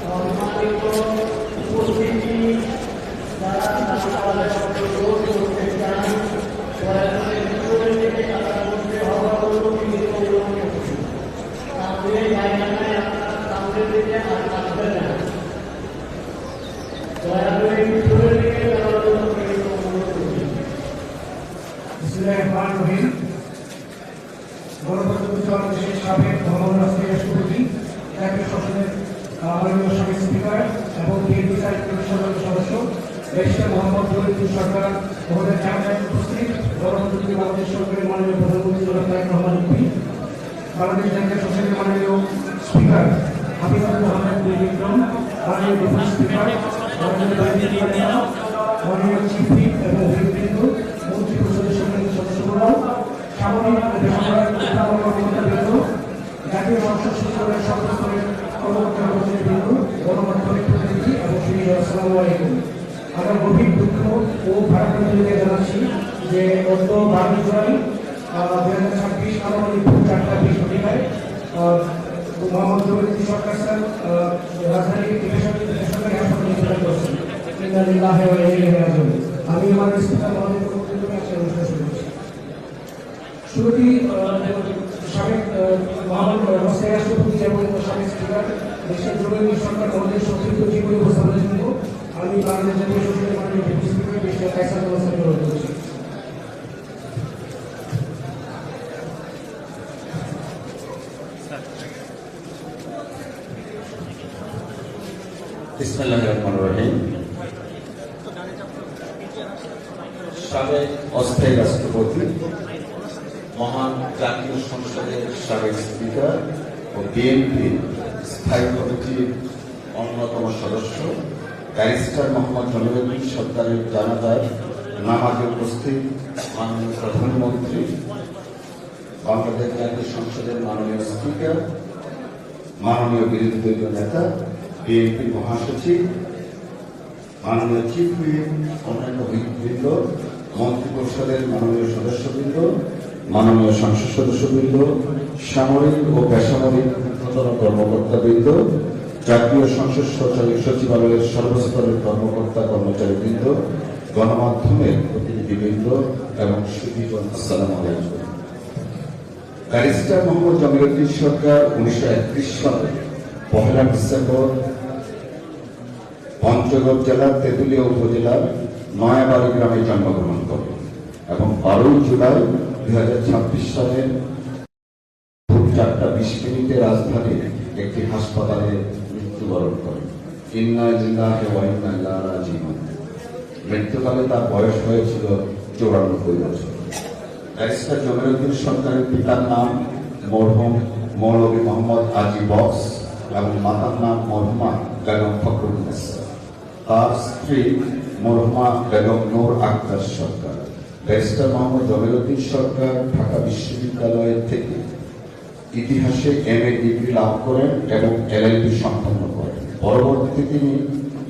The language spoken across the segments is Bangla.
সম্মানিত উপস্থিতি যারা করতে চান সামনের জায়গায় আপনার সামনের দিকে আর আসবে না, দয়া করে ভিতরের দিকে যাওয়ার জন্য অনুরোধ করছি। গণতন্ত্র বাংলাদেশের সাবেক ধর্মরাষ্ট্রীয় রাষ্ট্রপতি, জাতীয় সংসদের মাননীয় সাবেক স্পিকার এবং বিএনপি সদস্য ব্যারিস্টার মোহাম্মদ জহিরুদ্দিন সরকার মহোদয়ের জায়গায় উপস্থিত গণতন্ত্র বাংলাদেশ সরকারের মাননীয় প্রধানমন্ত্রী জনাব তারেক রহমান বাংলাদেশ জাতীয় সংসদের মাননীয় স্পিকার হাফিজুর রহমান বিক্রম, মাননীয় ডেপুটি স্পিকার মাননীয় চিফ হুইপ এবং হুইপবৃন্দ, মন্ত্রী পরিষদের সদস্যবৃন্দ, সামরিক ও বেসামরিক কর্মকর্তাবৃন্দ, জাতীয় সংসদ সচিবালয়ের সর্বস্তরের কর্মকর্তাবৃন্দ, গণমাধ্যমের প্রতিনিধি এবং সুবিধা, আসসালামু আলাইকুম। আমরা গভীর দুঃখ ও ভারাক্রান্ত জানাচ্ছি যে গত 12 জুলাই 2026 আনুমানিক 4টা 20 ঘটিকায় মোহাম্মদ জহিরুদ্দিন সরকার স্যার রাজধানীর বেসরকারি হাসপাতালে ইন্তেকাল করেছেন। আমি আমার স্পিকার মহোদয়ের অনুষ্ঠান শুরু করছি। শুরুতেই সাবেক অস্থায়ী রাষ্ট্রপতি এবং সাবেক স্পিকার দেশের জহিরুদ্দিন সরকার মহোদয়ের সংক্ষিপ্ত জীবনী উপস্থাপনের জন্য আমি বাংলাদেশ জাতীয় সংসদের মাননীয় ডেপুটি স্পিকার মিস্টার কায়সার মোহাম্মদকে অনুরোধ করছি। বিসমিল্লাহির রহমানির রহিম। সাবেক অস্থায়ী রাষ্ট্রপতি, মহান জাতীয় সংসদের সাবেক স্পিকার ও বিএনপি স্থায়ী কমিটির অন্যতম সদস্য ব্যারিস্টার মোহাম্মদ জহিরুদ্দিন সরকারের জানাজায় নামাজে উপস্থিত মাননীয় প্রধানমন্ত্রী, বাংলাদেশ জাতীয় সংসদের মাননীয় স্পিকার, মাননীয় বিরোধী দলীয় নেতা, বিএনপি মহাসচিব, মাননীয় চিফ হুইপ, অন্যান্য হুইপবৃন্দ, মন্ত্রী পরিষদের মাননীয় সদস্যবৃন্দ, মাননীয় সংসদ সদস্যবৃন্দ, সামরিক ও বেসামরিক কর্মকর্তাবৃন্দ, জাতীয় সংসদ সচিবালয়ের সর্বস্তরের কর্মকর্তা কর্মচারীবৃন্দ, গণমাধ্যমের প্রতিনিধিবৃন্দ এবং সুধীগণ, আসসালামু আলাইকুম। ব্যারিস্টার মোহাম্মদ জহিরুদ্দিন সরকার 1931 সালে 1 ডিসেম্বর পঞ্চগড় জেলার তেঁতুলিয়া উপজেলার নয়াবাড়ি গ্রামে জন্মগ্রহণ করেন এবং 12 জুলাই 2026 সালের 4:20 রাজধানীর একটি হাসপাতালে মৃত্যুবরণ করেন। ইন্না লিল্লাহি ওয়া ইন্না ইলাইহি রাজিউন। মৃত্যুকালে তার বয়স হয়েছিল 94 বছর। ব্যারিস্টার জহিরুদ্দিন সরকারের পিতার নাম মরহুম মৌলভী মোহাম্মদ আজি বক্স এবং মাতার নাম মরহুমা বেগম ফখরুন্নেসা। তার স্ত্রী মরহুমা বেগম নূর আক্তার সরকার। ব্যারিস্টার মোহাম্মদ জহিরুদ্দিন সরকার ঢাকা বিশ্ববিদ্যালয় থেকে ইতিহাসে MA ডিগ্রি লাভ করেন এবং LLB সম্পন্ন করেন। পরবর্তীতে তিনি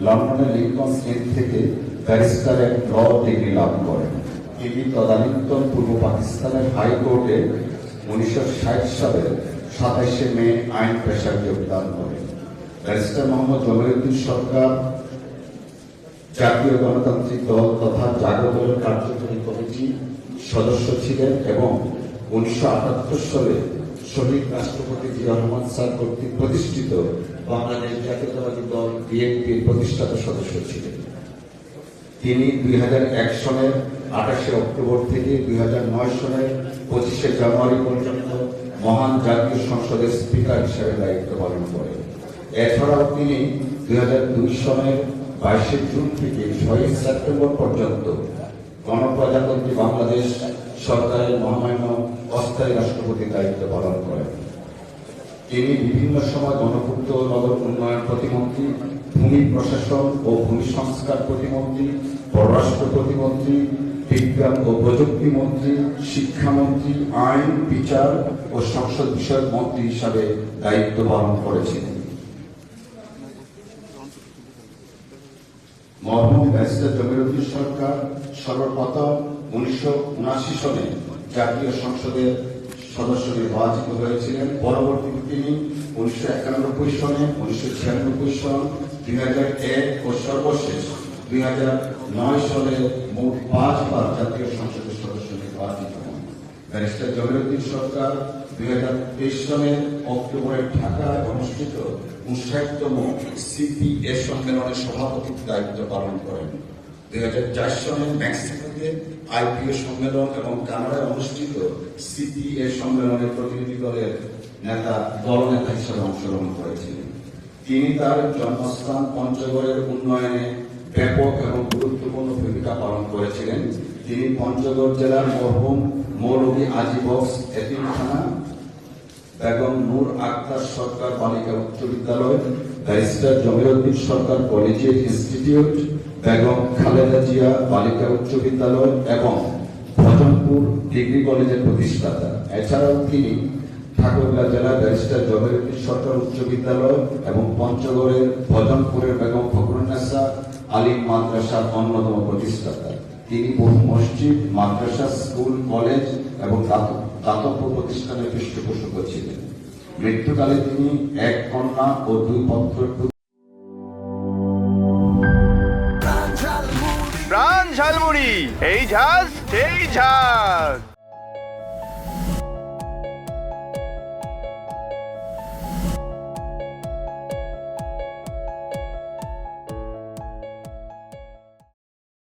লন্ডনের লিঙ্কন ইন থেকে ব্যারিস্টারের ল ডিগ্রি লাভ করেন। তিনি তদানীন্তন পূর্ব পাকিস্তানের হাইকোর্টে 1960 সালের 27 মে আইন পেশায় যোগদান করেন। ব্যারিস্টার মোহাম্মদ জহিরুদ্দিন সরকার জাতীয় গণতান্ত্রিক দল তথা জাগদলের কার্যকরী কমিটির সদস্য ছিলেন এবং 1978 সালে শহীদ রাষ্ট্রপতি জিয়া রহমান স্যার কর্তৃক প্রতিষ্ঠিত বাংলাদেশ জাতীয়তাবাদী দল বিএনপির প্রতিষ্ঠাতা সদস্য ছিলেন। তিনি 2001 সনের 28 অক্টোবর থেকে 2009 সনের 25 জানুয়ারি পর্যন্ত মহান জাতীয় সংসদের স্পিকার হিসেবে দায়িত্ব পালন করেন। এছাড়াও তিনি 2002 সনের 22 জুন থেকে 6 সেপ্টেম্বর পর্যন্ত গণপ্রজাতন্ত্রী বাংলাদেশ সরকারের মহামান্য অস্থায়ী রাষ্ট্রপতির দায়িত্ব পালন করেন। তিনি বিভিন্ন সময় গণপূর্ত নগর উন্নয়ন প্রতিমন্ত্রী, ভূমি প্রশাসন ও ভূমি সংস্কার প্রতিমন্ত্রী, পররাষ্ট্র প্রতিমন্ত্রী, বিজ্ঞান ও প্রযুক্তি মন্ত্রী, শিক্ষামন্ত্রী, আইন, বিচার ও সংসদ বিষয়ক মন্ত্রী হিসাবে দায়িত্ব পালন করেছিলেন। মরহুম ব্যারিস্টার জহিরুদ্দিন সরকার সর্বপ্রথম 1979 সনে জাতীয় সংসদের সদস্য নির্বাচিত হয়েছিলেন। পরবর্তীতে তিনি 1991 সনে, 1996 সন, 2001 ও সর্বশেষ 2009 সালে মোট 5 বার জাতীয় সংসদের সদস্য নির্বাচিত হন। ব্যারিস্টার জমিরুদ্দিন সরকার 2023 সনের অক্টোবরে ঢাকায় অনুষ্ঠিত 59তম সিপিএ সম্মেলনে সভাপতির দায়িত্ব পালন করেন। 2004 সনে মেক্সিকোতে আইপিও সম্মেলন এবং কানাডায় অনুষ্ঠিত সিপিএ সম্মেলনের প্রতিনিধি দলের দলনেতা হিসেবে অংশগ্রহণ করেছিলেন। তিনি তার জন্মস্থান পঞ্চগড়ের উন্নয়নে ব্যাপক এবং গুরুত্বপূর্ণ ভূমিকা পালন করেছিলেন। তিনি পঞ্চগড় জেলার মরহুম মৌলভী আজি বক্স এতিমখানা, বেগম নূর আক্তার সরকার বালিকা উচ্চ বিদ্যালয়, ব্যারিস্টার জমিরুদ্দিন সরকার কলেজিয়েট ইনস্টিটিউট, বেগম খালেদা জিয়া বালিকা উচ্চ বিদ্যালয় এবং ভজনপুর ডিগ্রি কলেজের প্রতিষ্ঠাতা। এছাড়াও তিনি ঠাকুরগাঁ জেলা ব্যারিস্টার জমিরুদ্দিন সরকার উচ্চ বিদ্যালয় এবং পঞ্চগড়ের ভজনপুরের বেগম ফখরুন্নেসা আলিম মাদ্রাসার অন্যতম প্রতিষ্ঠাতা। তিনি বহু মসজিদ, মাদ্রাসা, স্কুল, কলেজ এবং দাতব্য প্রতিষ্ঠানের পৃষ্ঠপোষক ছিলেন। মৃত্যুকালে তিনি 1 কন্যা ও 2 পুত্র। প্রাণ ঝালমুড়ি, এই ঝাঁজ সেই ঝাঁজ।